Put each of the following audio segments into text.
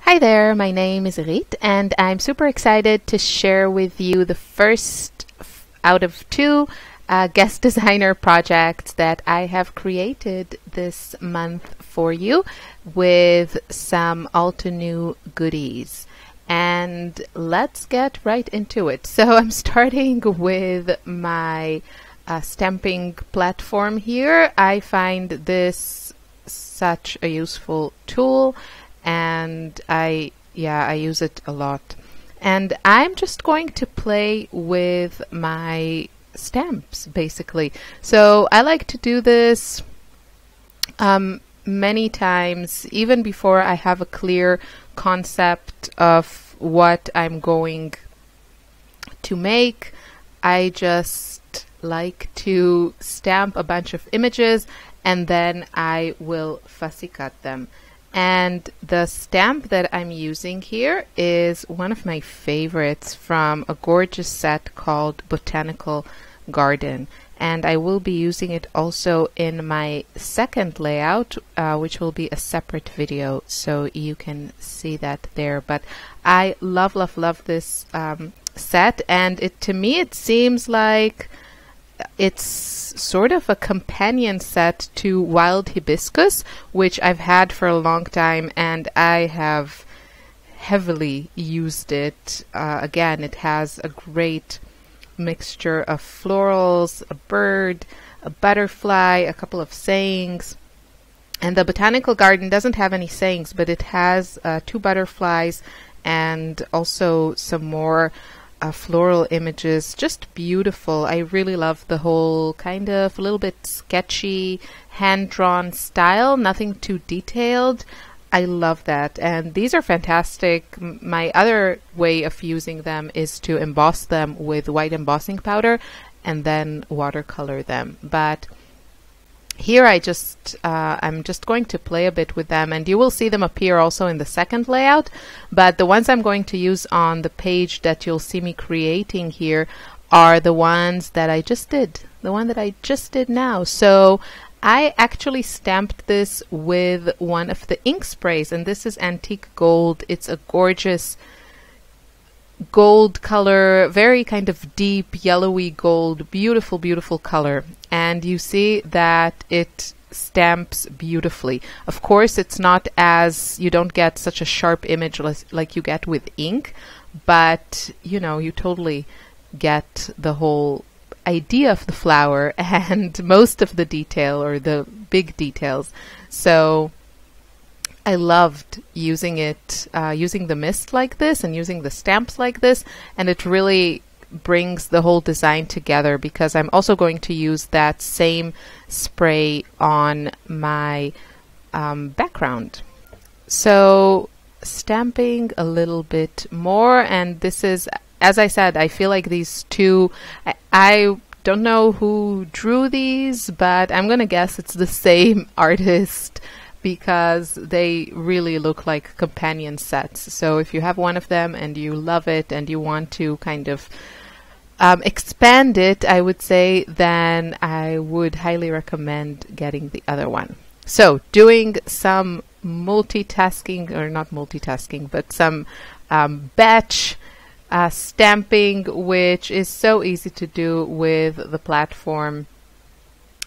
Hi there, my name is Irit, and I'm super excited to share with you the first out of two guest designer projects that I have created this month for you with some Altenew goodies. And let's get right into it. So I'm starting with my stamping platform here. I find this such a useful tool, and I use it a lot. And I'm just going to play with my stamps basically. So I like to do this many times, even before I have a clear concept of what I'm going to make. I just like to stamp a bunch of images and then I will fussy cut them. And the stamp that I'm using here is one of my favorites from a gorgeous set called Botanical Garden. And I will be using it also in my second layout, which will be a separate video, so you can see that there. But I love this set, and to me it seems like it's sort of a companion set to Wild Hibiscus, which I've had for a long time, and I have heavily used it. Again, it has a great mixture of florals, a bird, a butterfly, a couple of sayings. And the Botanical Garden doesn't have any sayings, but it has two butterflies and also some more floral images. Just beautiful. I really love the whole kind of a little bit sketchy, hand-drawn style, nothing too detailed. I love that, and these are fantastic. My other way of using them is to emboss them with white embossing powder and then watercolor them. But here I'm just going to play a bit with them, and you will see them appear also in the second layout. But the ones I'm going to use on the page that you'll see me creating here are the ones that I just did, the one that I just did now. So I actually stamped this with one of the ink sprays, and this is Antique Gold. It's a gorgeous gold color, very kind of deep yellowy gold, beautiful, beautiful color. And you see that it stamps beautifully. Of course, it's not as, you don't get such a sharp image like you get with ink, but you know, you totally get the whole idea of the flower and most of the detail, or the big details. So I loved using it, using the mist like this and using the stamps like this, and it really brings the whole design together, because I'm also going to use that same spray on my background. So stamping a little bit more, and this is, as I said, I feel like these two, I don't know who drew these, but I'm gonna guess it's the same artist, because they really look like companion sets. So if you have one of them and you love it and you want to kind of expand it, I would say, then I would highly recommend getting the other one. So doing some multitasking, or not multitasking, but some batch stamping, which is so easy to do with the platform,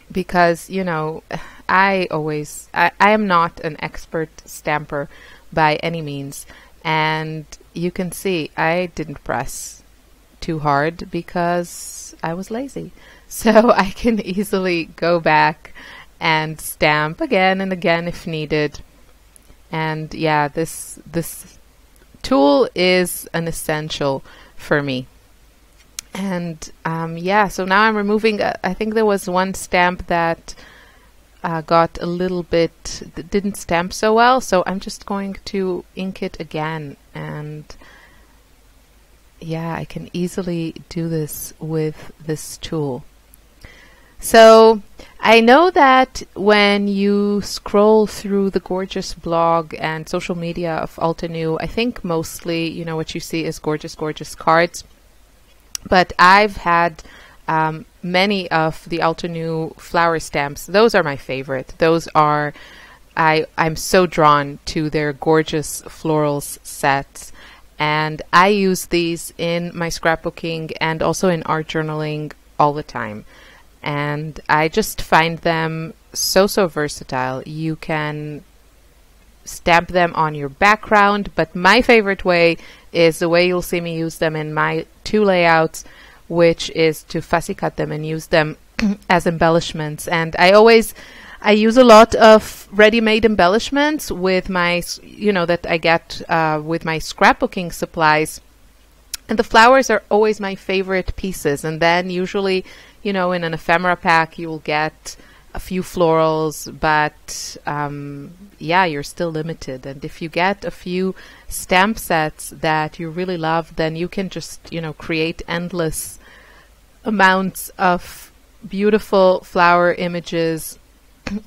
because, you know, I am not an expert stamper by any means, and you can see I didn't press too hard because I was lazy. So I can easily go back and stamp again and again if needed. And yeah, this tool is an essential for me. And yeah, so now I'm removing, I think there was one stamp that got a little bit, didn't stamp so well, so I'm just going to ink it again. And yeah, I can easily do this with this tool. So I know that when you scroll through the gorgeous blog and social media of Altenew, I think mostly, you know, what you see is gorgeous, gorgeous cards. But I've had many of the Altenew flower stamps. Those are my favorite. Those are I'm so drawn to their gorgeous florals sets. And I use these in my scrapbooking and also in art journaling all the time. And I just find them so versatile. You can stamp them on your background, but my favorite way is the way you'll see me use them in my 2 layouts, which is to fussy cut them and use them as embellishments. And I use a lot of ready-made embellishments with my, that I get with my scrapbooking supplies. And the flowers are always my favorite pieces. And then usually, in an ephemera pack, you will get a few florals, but you're still limited. And if you get a few stamp sets that you really love, then you can just, create endless amounts of beautiful flower images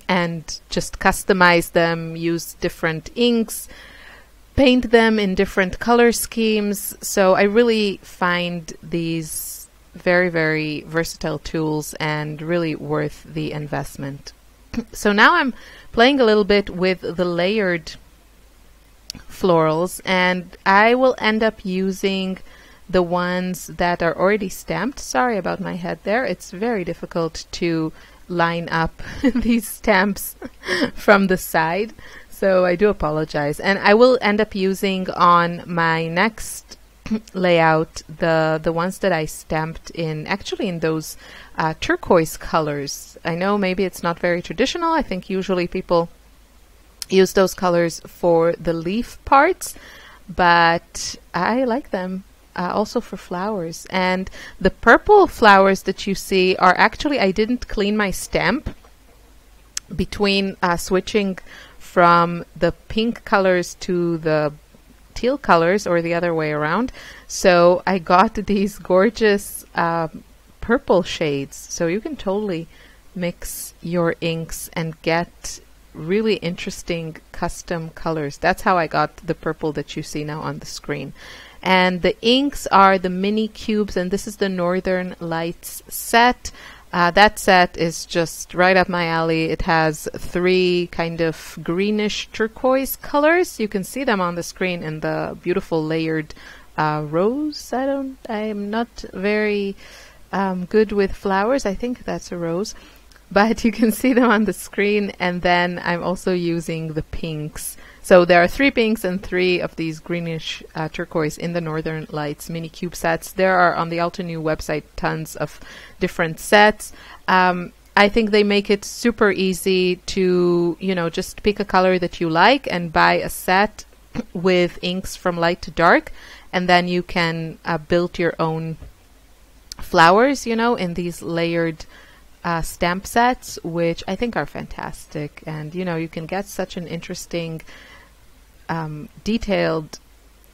and just customize them, use different inks, paint them in different color schemes. So I really find these very, very versatile tools and really worth the investment. So now I'm playing a little bit with the layered florals, and I will end up using the ones that are already stamped. Sorry about my head there. It's very difficult to line up these stamps from the side, so I do apologize. And I will end up using on my next layout the ones that I stamped in those turquoise colors. I know maybe it's not very traditional. I think usually people use those colors for the leaf parts, but I like them also for flowers. And the purple flowers that you see are actually, I didn't clean my stamp between switching from the pink colors to the teal colors, or the other way around. So I got these gorgeous purple shades. So you can totally mix your inks and get really interesting custom colors. That's how I got the purple that you see now on the screen. And the inks are the mini cubes, and this is the Northern Lights set. That set is just right up my alley. It has 3 kind of greenish turquoise colors. You can see them on the screen in the beautiful layered rose. I'm not very good with flowers. I think that's a rose, but you can see them on the screen. And then I'm also using the pinks. So there are 3 pinks and 3 of these greenish turquoise in the Northern Lights mini cube sets. There are on the Altenew website tons of different sets. I think they make it super easy to, just pick a color that you like and buy a set with inks from light to dark, and then you can build your own flowers, in these layered stamp sets, which I think are fantastic. And, you can get such an interesting detailed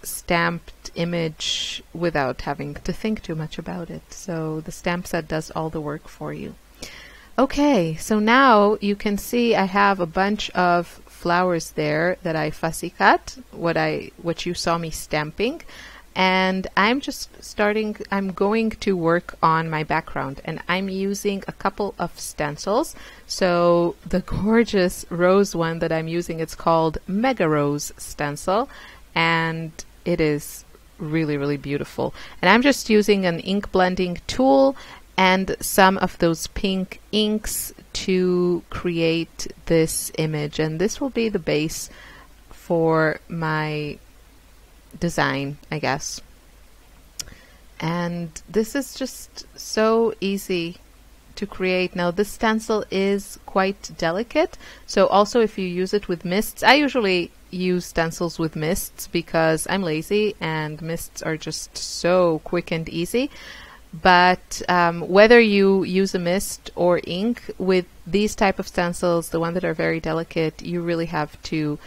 stamped image without having to think too much about it. So the stamp set does all the work for you. Okay, so now you can see I have a bunch of flowers there that I fussy cut, what you saw me stamping. And I'm going to work on my background, and I'm using a couple of stencils. So the gorgeous rose one that I'm using, it's called Mega Rose Stencil, and it is really, really beautiful. And I'm just using an ink blending tool and some of those pink inks to create this image, and this will be the base for my design, I guess. And this is just so easy to create. Now this stencil is quite delicate, so also if you use it with mists, I usually use stencils with mists because I'm lazy and mists are just so quick and easy. But whether you use a mist or ink, with these type of stencils, the ones that are very delicate, you really have to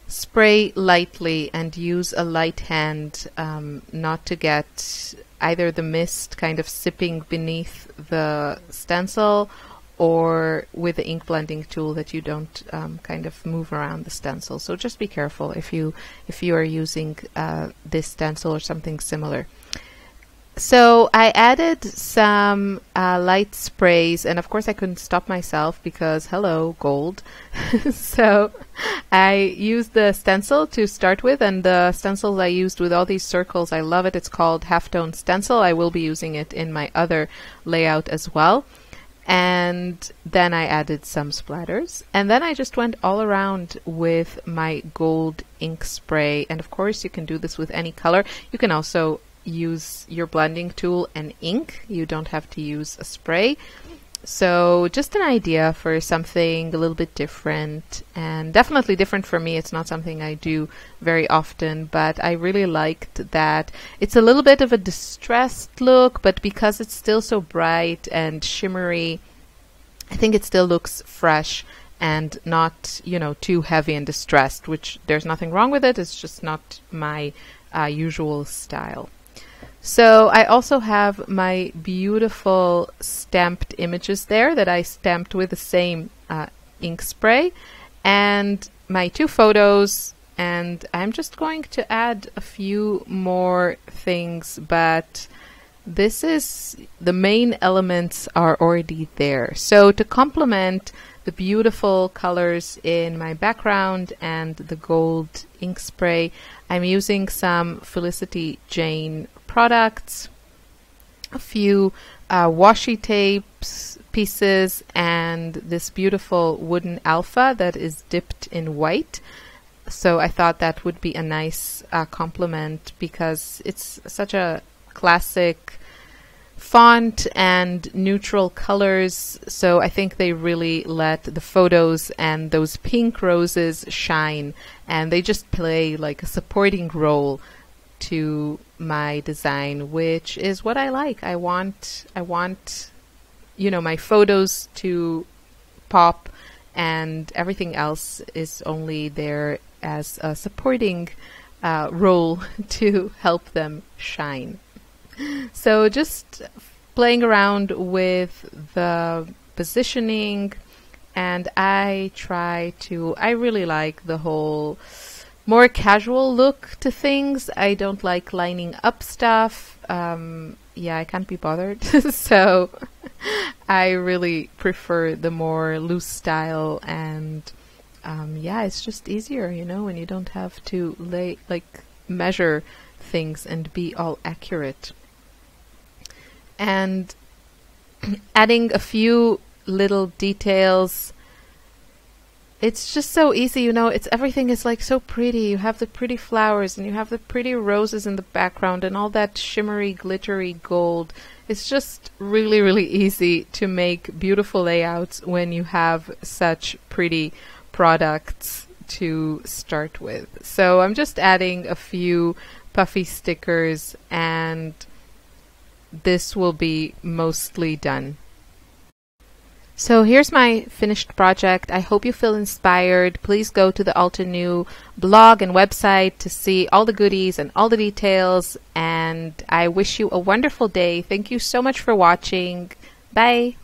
spray lightly and use a light hand, not to get either the mist kind of sipping beneath the stencil, or with the ink blending tool that you don't kind of move around the stencil. So just be careful if you are using this stencil or something similar. So I added some light sprays, and of course I couldn't stop myself because hello, gold. So I used the stencil to start with, and the stencils I used with all these circles, I love it. It's called Halftone Stencil. I will be using it in my other layout as well. And then I added some splatters, and then I just went all around with my gold ink spray. And of course you can do this with any color. You can also use your blending tool and ink. You don't have to use a spray. So just an idea for something a little bit different, and definitely different for me. It's not something I do very often, but I really liked that it's a little bit of a distressed look, but because it's still so bright and shimmery, I think it still looks fresh and not, you know, too heavy and distressed, which there's nothing wrong with it. It's just not my usual style. So I also have my beautiful stamped images there that I stamped with the same ink spray, and my 2 photos, and I'm just going to add a few more things, but this is the main elements are already there. So to complement the beautiful colors in my background and the gold ink spray, I'm using some Felicity Jane products, a few washi tapes pieces, and this beautiful wooden alpha that is dipped in white. So I thought that would be a nice complement because it's such a classic font and neutral colors, so I think they really let the photos and those pink roses shine, and they just play like a supporting role to my design, which is what I like. I want, you know, my photos to pop, and everything else is only there as a supporting role to help them shine. So just playing around with the positioning, and I really like the whole more casual look to things. I don't like lining up stuff. Yeah, I can't be bothered. So I really prefer the more loose style, and yeah, it's just easier, you know, when you don't have to measure things and be all accurate. And adding a few little details, it's just so easy, you know, everything is like so pretty. You have the pretty flowers, and you have the pretty roses in the background, and all that shimmery, glittery gold. It's just really, really easy to make beautiful layouts when you have such pretty products to start with. So I'm just adding a few puffy stickers, and this will be mostly done. So here's my finished project. I hope you feel inspired. Please go to the Altenew blog and website to see all the goodies and all the details, and I wish you a wonderful day. Thank you so much for watching. Bye.